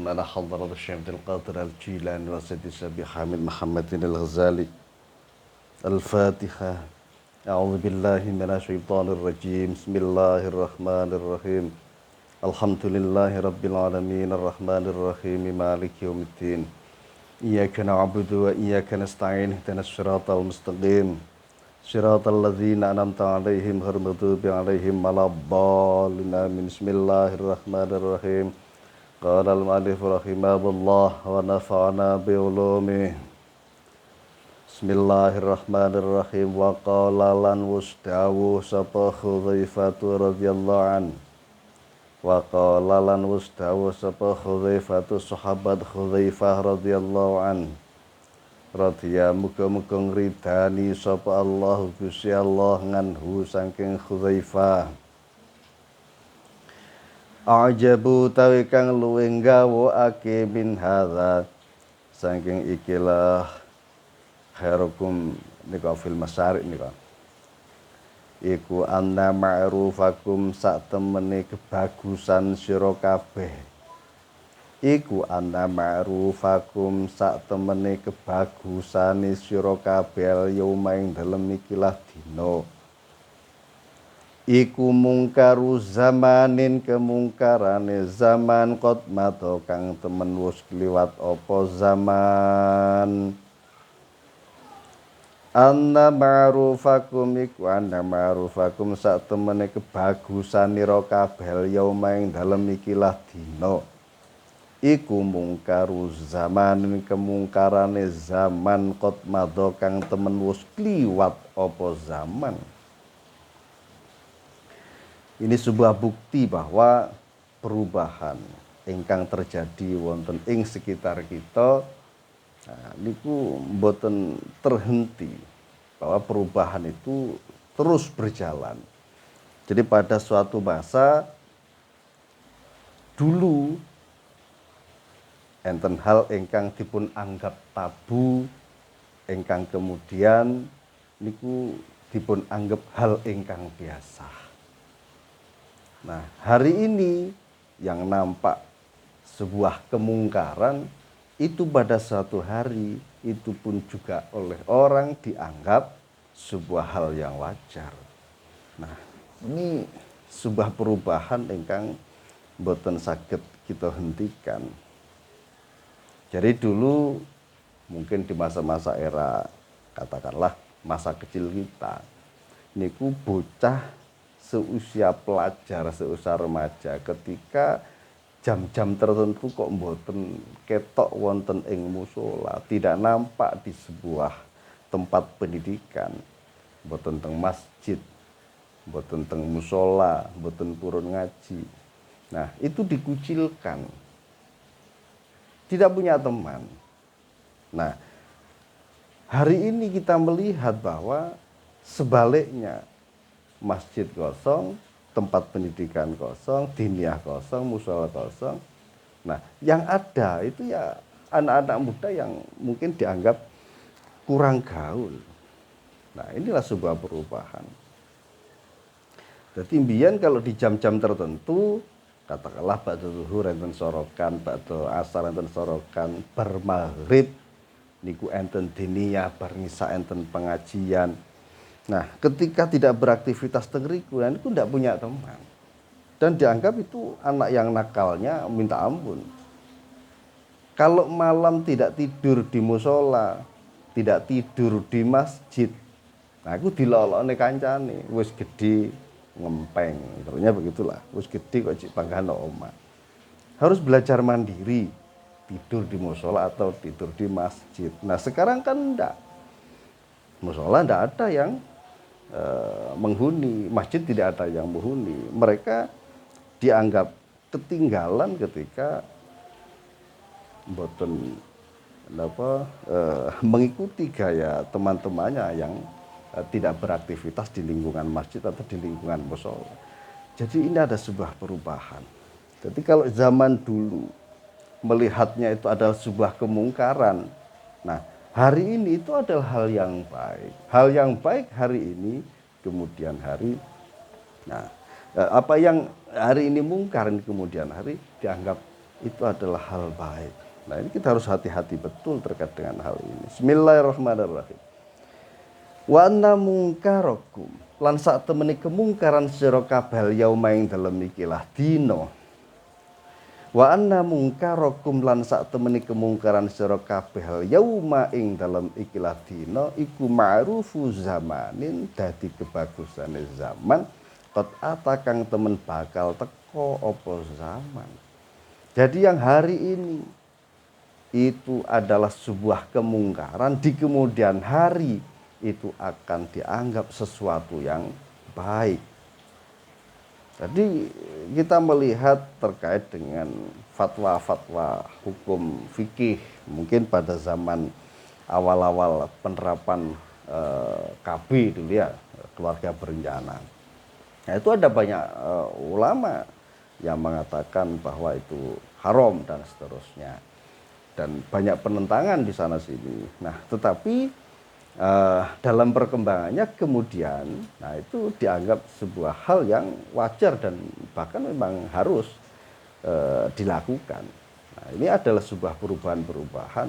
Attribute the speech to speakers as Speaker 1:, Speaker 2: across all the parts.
Speaker 1: على حضرة الشيخ عبد القادر الجيلاني وسيدي الشيخ حامد محمد الغزالي. الفاتحة. أعوذ بالله من الشيطان الرجيم. بسم الله الرحمن الرحيم. الحمد لله رب العالمين الرحمن الرحيم مالك يوم الدين. إياك نعبد وإياك نستعين اهدنا الصراط المستقيم صراط الذين أنعمت عليهم غير المغضوب عليهم ولا الضالين آمين. بسم الله الرحمن الرحيم. قال المؤلف رحمه الله ونفعنا بعلومه. Bismillahirrahmanirrahim. Wa qala lan wusdawu sapa Hudzaifah radhiyallahu an. Wa qala lan wusdawu sapa Hudzaifah sahabat Hudzaifah radhiyallahu an. Radhiya muga-muga ngridani sapa Allah Gusti Allah nganhu saking Hudzaifah. Ajabu tawi kang luwih gawokake min hadza saking ikilah khairukum nika fil masyariq nika iku anna ma'rufakum sak temene kebagusan sira kabeh iku anna ma'rufakum sak temene kebagusane sira kabeh yauma ing dalem ikilah dina iku mungkaru zamanin kemungkarane zaman qad mato kang temen wis kliwat apa zaman anna ma'rufakum iku anna ma'rufakum sak temene kebagusanira kabeh yauma ing dalem ikilah dina iku mungkaru zamanin kemungkarane zaman qad mato kang temen wis kliwat apa zaman. Ini sebuah bukti bahwa perubahan ingkang terjadi wonten ing sekitar kita niku mboten terhenti, bahwa perubahan itu terus berjalan. Jadi pada suatu masa dulu enten hal ingkang dipun anggap tabu, ingkang kemudian niku dipun anggap hal ingkang biasa. Nah, hari ini yang nampak sebuah kemungkaran itu pada suatu hari itu pun juga oleh orang dianggap sebuah hal yang wajar. Nah, ini sebuah perubahan ingkang boten saged kita hentikan. Jadi dulu mungkin di masa-masa era katakanlah masa kecil kita niku bocah seusia pelajar, seusia remaja ketika jam-jam tertentu kok mboten ketok wonten ing mushola, tidak nampak di sebuah tempat pendidikan, mboten teng masjid, mboten teng mushola, mboten purun ngaji. Nah, itu dikucilkan. Tidak punya teman. Nah, hari ini kita melihat bahwa sebaliknya masjid kosong, tempat pendidikan kosong, diniyah kosong, mushola kosong. Nah, yang ada itu ya anak-anak muda yang mungkin dianggap kurang gaul. Nah, inilah sebuah perubahan. Jadi mbiyen kalau di jam-jam tertentu, katakanlah ba'da zuhur enten sorokan, ba'da asar enten sorokan, bar maghrib niku enten diniyah, bar ngisa enten pengajian. Nah, ketika tidak beraktivitas tengriku, itu tidak punya teman. Dan dianggap itu anak yang nakalnya minta ampun. Kalau malam tidak tidur di mushola, tidak tidur di masjid, nah aku dilolokne kancane, wis gede ngempeng, terusnya begitulah, wis gede kok cik panggahno omah. Harus belajar mandiri, tidur di mushola atau tidur di masjid. Nah, sekarang kan enggak. Mushola enggak ada yang menghuni, masjid tidak ada yang menghuni. Mereka dianggap ketinggalan ketika mboten mengikuti gaya teman-temannya yang tidak beraktivitas di lingkungan masjid atau di lingkungan mushola. Jadi ini ada sebuah perubahan. Jadi kalau zaman dulu melihatnya itu adalah sebuah kemungkaran, nah hari ini itu adalah hal yang baik. Hal yang baik hari ini, kemudian hari. Nah, apa yang hari ini mungkar, kemudian hari dianggap itu adalah hal baik. Nah, ini kita harus hati-hati betul terkait dengan hal ini. Bismillahirrahmanirrahim. Wa anna mungkarakum lan sak temene kemungkaran sira kabeh yauma ing dalem ikilah dina. Wa anna mungkarakum lan sak temene kemungkaran sira kabeh yauma ing dalem ikilah dina iku ma'rufu zamanin, dadi kebagusane zaman qad atakang temen bakal teko apa zaman. Jadi yang hari ini itu adalah sebuah kemungkaran, di kemudian hari itu akan dianggap sesuatu yang baik. Jadi kita melihat terkait dengan fatwa-fatwa hukum fikih mungkin pada zaman awal-awal penerapan KB dulu ya, keluarga berencana. Nah, itu ada banyak ulama yang mengatakan bahwa itu haram dan seterusnya, dan banyak penentangan di sana sini. Nah, tetapi dalam perkembangannya kemudian, nah itu dianggap sebuah hal yang wajar dan bahkan memang harus dilakukan. Nah, ini adalah sebuah perubahan-perubahan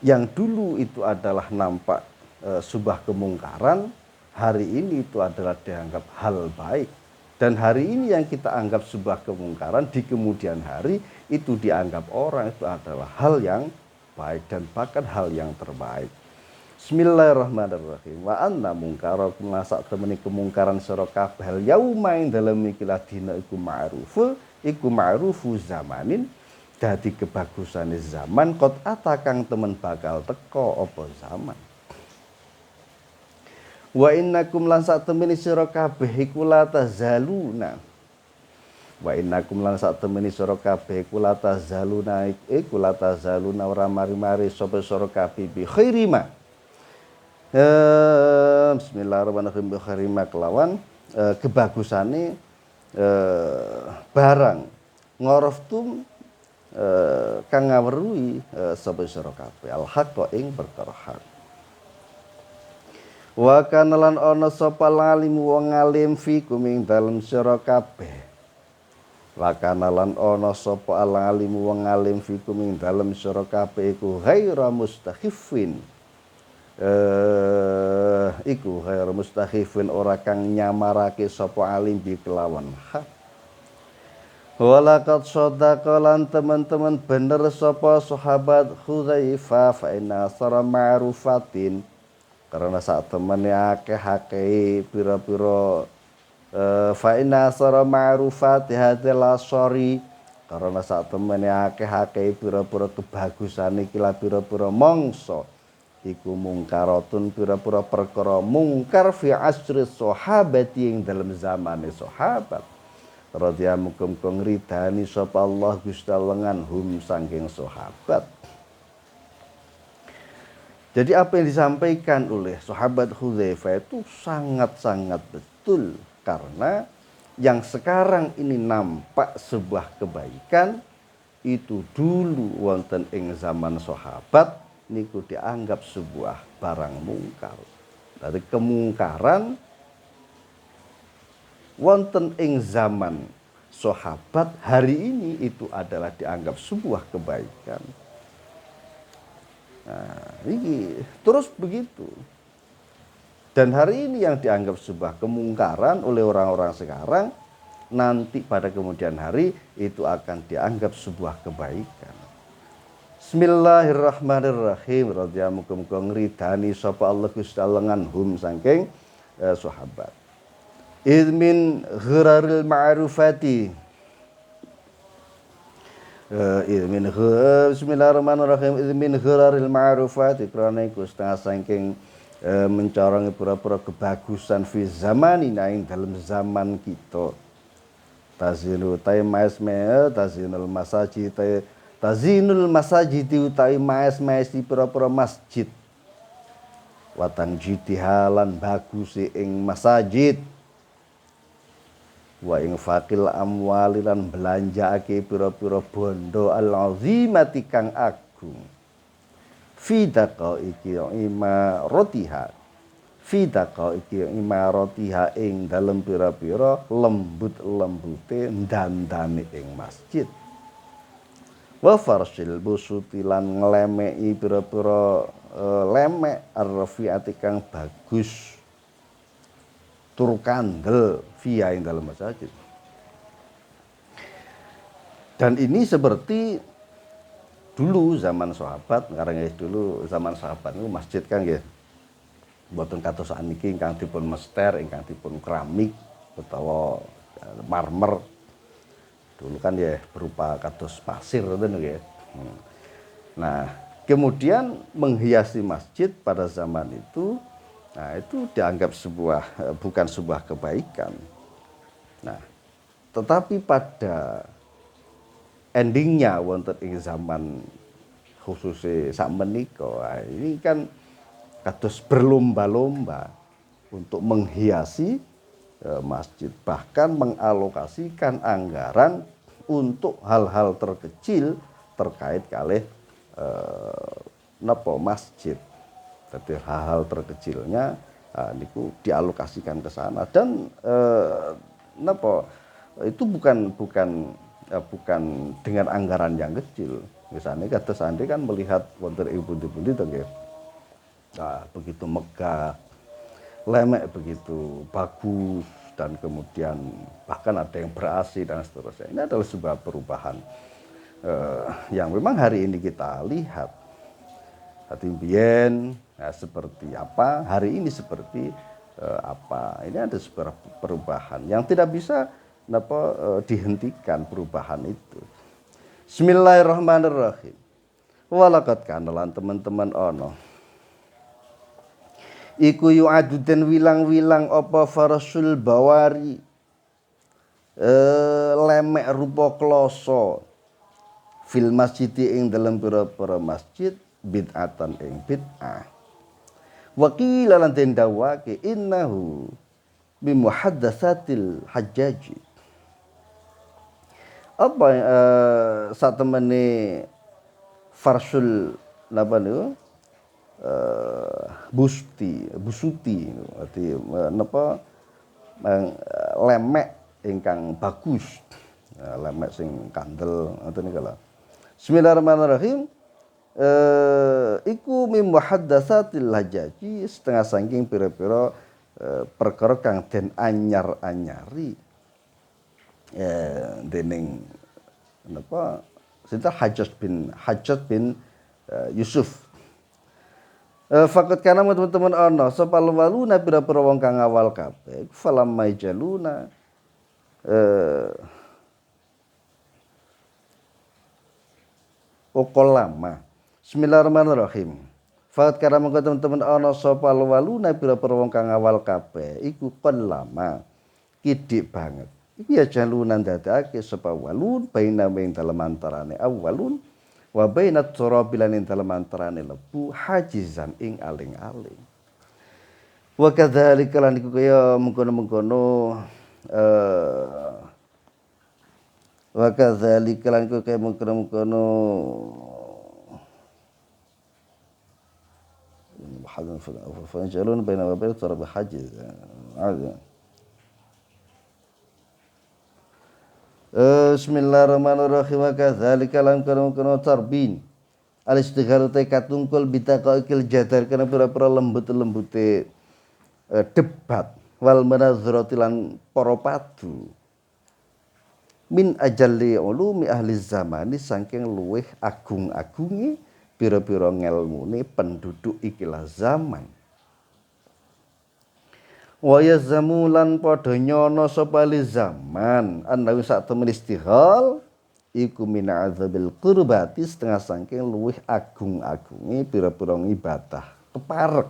Speaker 1: yang dulu itu adalah nampak sebuah kemungkaran, hari ini itu adalah dianggap hal baik. Dan hari ini yang kita anggap sebuah kemungkaran, di kemudian hari itu dianggap orang itu adalah hal yang baik dan bahkan hal yang terbaik. Bismillahirrahmanirrahim. Wa anna mungkarakum sak temene kemungkaran sira kabeh yauma ing dalem ikilah dina iku ma'rufu zamanin, dadi kebagusane zaman qad atakang temen bakal teko apa zaman. Wa innakum lan sak temene sira kabeh iku la tazaluna. Wa innakum lan sak temene sira kabeh iku la tazaluna ora mari-mari sapa sira kabeh bi khairima. Bismillahirrahmanirrahim, bi khairima kelawan kebagusane barang ngoroftum kang ngaweruhi sapa sira kabeh al haqqa ing perkara hak. Wa kana lan ana sapa alim wong alim fikum ing dalem sira kabeh. Wa kana lan ana sapa alim wong alim fikum ing dalem sira kabeh iku ghaira mustakhifin. Iku ghaira mustakhifin ora kang nyamarake sapa alim bi kelawan hak. Walaqad shadaqa lan teman-teman bener sapa sahabat Hudzaifah fa inna sara ma'rufatin, karena saat temannya akeh-akeh pira-pira fa inna sara ma'rufat hadil asori, karena saat temannya akeh-akeh pira-pira kebagusan iki la pira-pira mangsa iku mungkaratun pira-pira perkara mungkar fi asri sahabati ing dalam zamane sahabat radhiyallahu muga-muga ridani sapa Allah Gusti lengan hum saking sahabat. Jadi apa yang disampaikan oleh sahabat Hudzaifah itu sangat-sangat betul, karena yang sekarang ini nampak sebuah kebaikan itu dulu wonten ing zaman sahabat niku dianggap sebuah barang mungkar. Dari kemungkaran wonten ing zaman sahabat hari ini itu adalah dianggap sebuah kebaikan. Nah, ini terus begitu. Dan hari ini yang dianggap sebuah kemungkaran oleh orang-orang sekarang, nanti pada kemudian hari itu akan dianggap sebuah kebaikan. Bismillahirrahmanirrahim. Radhiyallahu muga-muga ngridani sapa Allah Gusti lengan hum saking sahabat. Idmin ghiraril ma'rufati. Bismillahirrahmanirrahim. Idmin ghiraril ma'rufat, krana iku setengah saking mencorong pura-pura kebagusan fi zamanina ing dalam zaman kita. Tazinu tai maes-maes tazinul masajid tazinul masajid utai maes-maes di pura-pura masjid. Watang jitihalan bagus ing masajid. Wa ing faqil amwalilan belanjaake pira-pira bondo al-azimati kang agung. Fidaqa iki imaratiha. Fidaqa iki imaratiha ing dalem pira-pira lembut-lembute dandane ing masjid. Wa farsil busuti lan nglemeki pira-pira lemek arrafiati kang bagus tur kandel via ing dalam masjid. Dan ini seperti dulu zaman sahabat, karena dulu zaman sahabat itu masjid kan nggih mboten kados sakniki ingkang dipun mester, ingkang dipun keramik utawa marmer. Dulu kan ya berupa kados pasir ngoten nggih. Nah, kemudian menghiasi masjid pada zaman itu, nah itu dianggap bukan sebuah kebaikan. Nah, tetapi pada endingnya wonten ing zaman khususnya sakmenika ini kan kados berlomba-lomba untuk menghiasi masjid, bahkan mengalokasikan anggaran untuk hal-hal terkecil terkait kalih napa masjid. Jadi hal-hal terkecilnya niku dialokasikan ke sana dan napa itu bukan dengan anggaran yang kecil. Misalnya kados ande kan melihat wonten ing pundi-pundi to nggih. Nah, begitu megah, lemek begitu bagus dan kemudian bahkan ada yang ber-AC dan seterusnya. Ini adalah sebuah perubahan yang memang hari ini kita lihat. Hati mbiyen seperti apa, hari ini seperti apa. Ini ada sebuah perubahan yang tidak bisa dihentikan perubahan itu. Bismillahirrahmanirrahim. Walaqad kana lan teman-teman ono. Iku yu'adu den wilang-wilang apa farasul bawari. Lemek rupa kloso. Fil masjid ing dalam pira-pira masjid bid'atan ing bid'ah. Wa qila lan den dawake innahu bi muhaddatsatil hajjaji. Apa saat temene farsul napa niku busuti arti napa lemek ingkang bagus, lemek sing kandel ngoten niku lho. Bismillahirrahmanirrahim. Iku mim muhaddatsatil hajjaji setengah saking pira-pira perkara kang den anyar-anyari dening napa sinten Hajjaj bin Yusuf. Faqat kana teman-teman ana sapa waluna pira-pira wong kang awal kabeh falam maijaluna lama. Bismillahirrahmanirrahim. Faqat kana teman-teman ana sapa waluna pira-pira wong kang awal kabeh iku lama kidik banget. Iku ya jalunan dadake sapa walun baina ing dalem antarane awalun wa baina turabilan ing dalem antarane lebu hajizan ing aling-aling. Wa kadzalika lan iku kaya mengkono-mengkono wa kadzalika lan iku kaya mengkono-mengkono hadan fa jalun baina wa baina turab hajiz. Bismillahirrahmanirrahim. Wa kadzalika lan kono tarbin al-istigharu ta katungkul bitaqaikil jadar kana pira-pira lembut-lembute debat wal manazrati lan para padu min ajalli ulumi ahli zamani saking luweh agung-agunge pira-pira ngelmune penduduk ikilah zaman. Wa yazamu lan padha nyono sapa li zaman annahu sak temen istihal iku min azabil qurbati setengah saking luwih agung-agunge pira-pira ibadah keparek.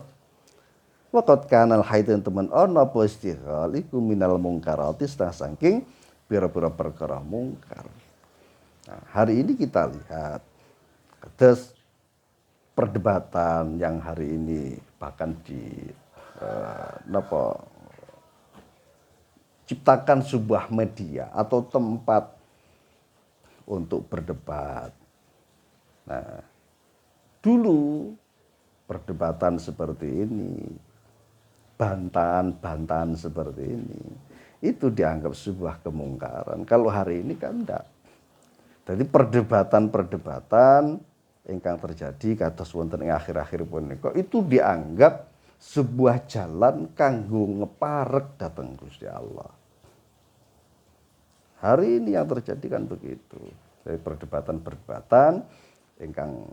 Speaker 1: Waqat kanal haidun temen ana apa istihal iku minal mungkarati setengah saking pira-pira perkara mungkar. Nah, hari ini kita lihat kados perdebatan yang hari ini bahkan ciptakan sebuah media atau tempat untuk berdebat. Nah, dulu perdebatan seperti ini, bantahan-bantahan seperti ini, itu dianggap sebuah kemungkaran. Kalau hari ini kan enggak. Jadi perdebatan-perdebatan ingkang terjadi kados wonten ing akhir-akhir punika itu dianggap sebuah jalan kanggo ngeparek dhateng Gusti Allah. Hari ini yang terjadi kan begitu. Jadi perdebatan-perdebatan ingkang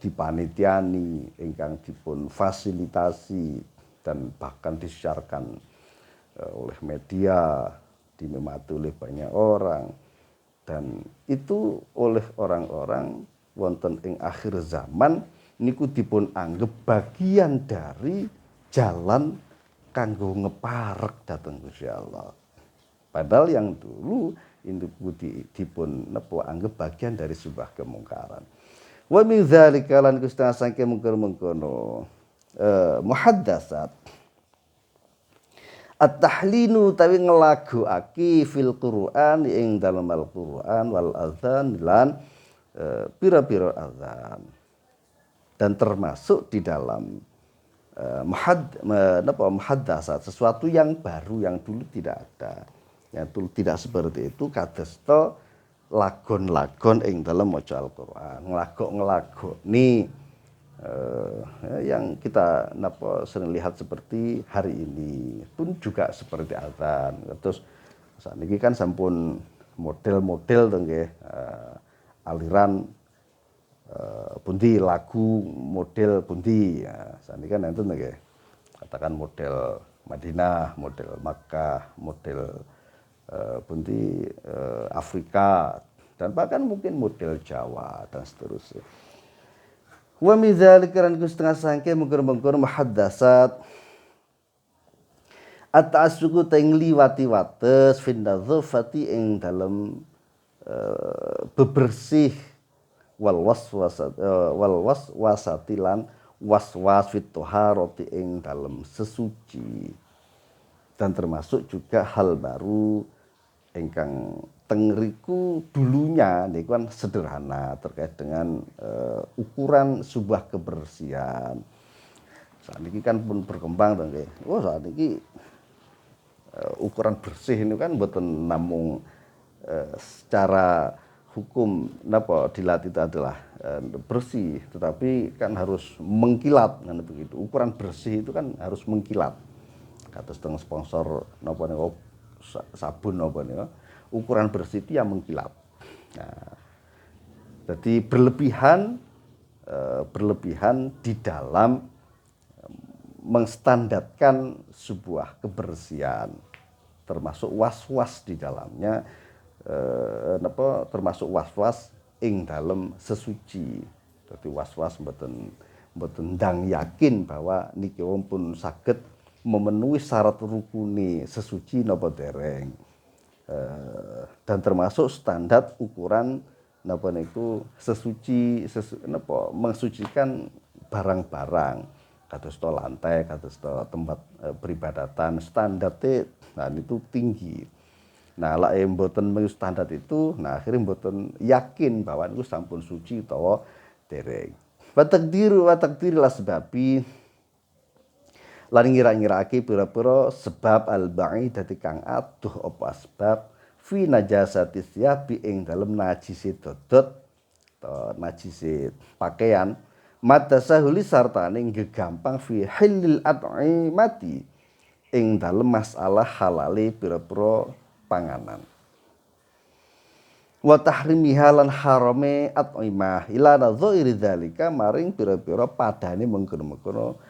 Speaker 1: dipanitiani, ingkang dipun fasilitasi dan bahkan disiarkan oleh media, dinikmati oleh banyak orang, dan itu oleh orang-orang wonten ing akhir zaman niku dipun anggap bagian dari jalan kanggo ngeparek dhateng Gusti Allah. Padahal yang dulu itu dipun anggap bagian dari sebuah kemungkaran. Wa min dzalika lan kustan saking mungkar-mungkono muhaddatsat at-tahlinu tawi nglagoake fil Qur'an ing dalem Al-Qur'an wal adzan lan pira-pira azan, dan termasuk di dalam muhaddatsat sesuatu yang baru yang dulu tidak ada, yang dulu tidak seperti itu, kadosta lagon-lagon ing dalam maca Al-Qur'an, ngelagok-ngelagoni yang kita sering lihat seperti hari ini pun juga seperti azan. Terus saat ini kan sampun model-model nggih aliran pundi lagu model pundi ya. Saat ini kan itu nggih katakan model Madinah, model Makkah, model pundi Afrika, dan bahkan mungkin model Jawa dan seterusnya. Wa min dzalika lan setengah sangke mungkur-mungkur muhaddatsat at-ta'assuqu teng liwati wates fin nadzafati ing dalem bebersih wal waswasati lan waswas fit taharati ing dalem sesuci, dan termasuk juga hal baru ingkang tengriku dulunya niku kan sederhana terkait dengan ukuran sebuah kebersihan. Saat ini kan pun berkembang to nggih. Oh saat ini ukuran bersih ini kan mboten namung secara hukum dilatih itu adalah bersih, tetapi kan harus mengkilat kan begitu. Ukuran bersih itu kan harus mengkilat. Kados teng sponsor napa niku sabun napa niku, ukuran bersih itu yang mengkilat. Nah, jadi berlebihan di dalam mengstandarkan sebuah kebersihan, termasuk was-was di dalamnya, termasuk was-was ing dalam sesuci. Jadi was-was mboten ndang yakin bahwa niki pun saged memenuhi syarat rukuni sesuci napa dereng. Dan termasuk standar ukuran napa niku mensucikan barang-barang kados to lantai, kados to tempat peribadatan, standarte nah itu tinggi. Nah lak mboten menuju standar itu, nah akhirnya mboten yakin bahwa niku sampun suci utawa dereng. Wa takdir la sebabi lan ngira-ngirake pira-pira sebab al-ba'i dadi kang aduh apa sebab fi najasati siyabi ing dalem najise dodot atau najise pakaian matasahuli sartane gegampang fi hilil at'imati ing dalem masalah halale pira-pira panganan. Wa tahrimiha lan harame at'imah ila nadzairi dzalika maring pira-pira padane mengkono-mengkono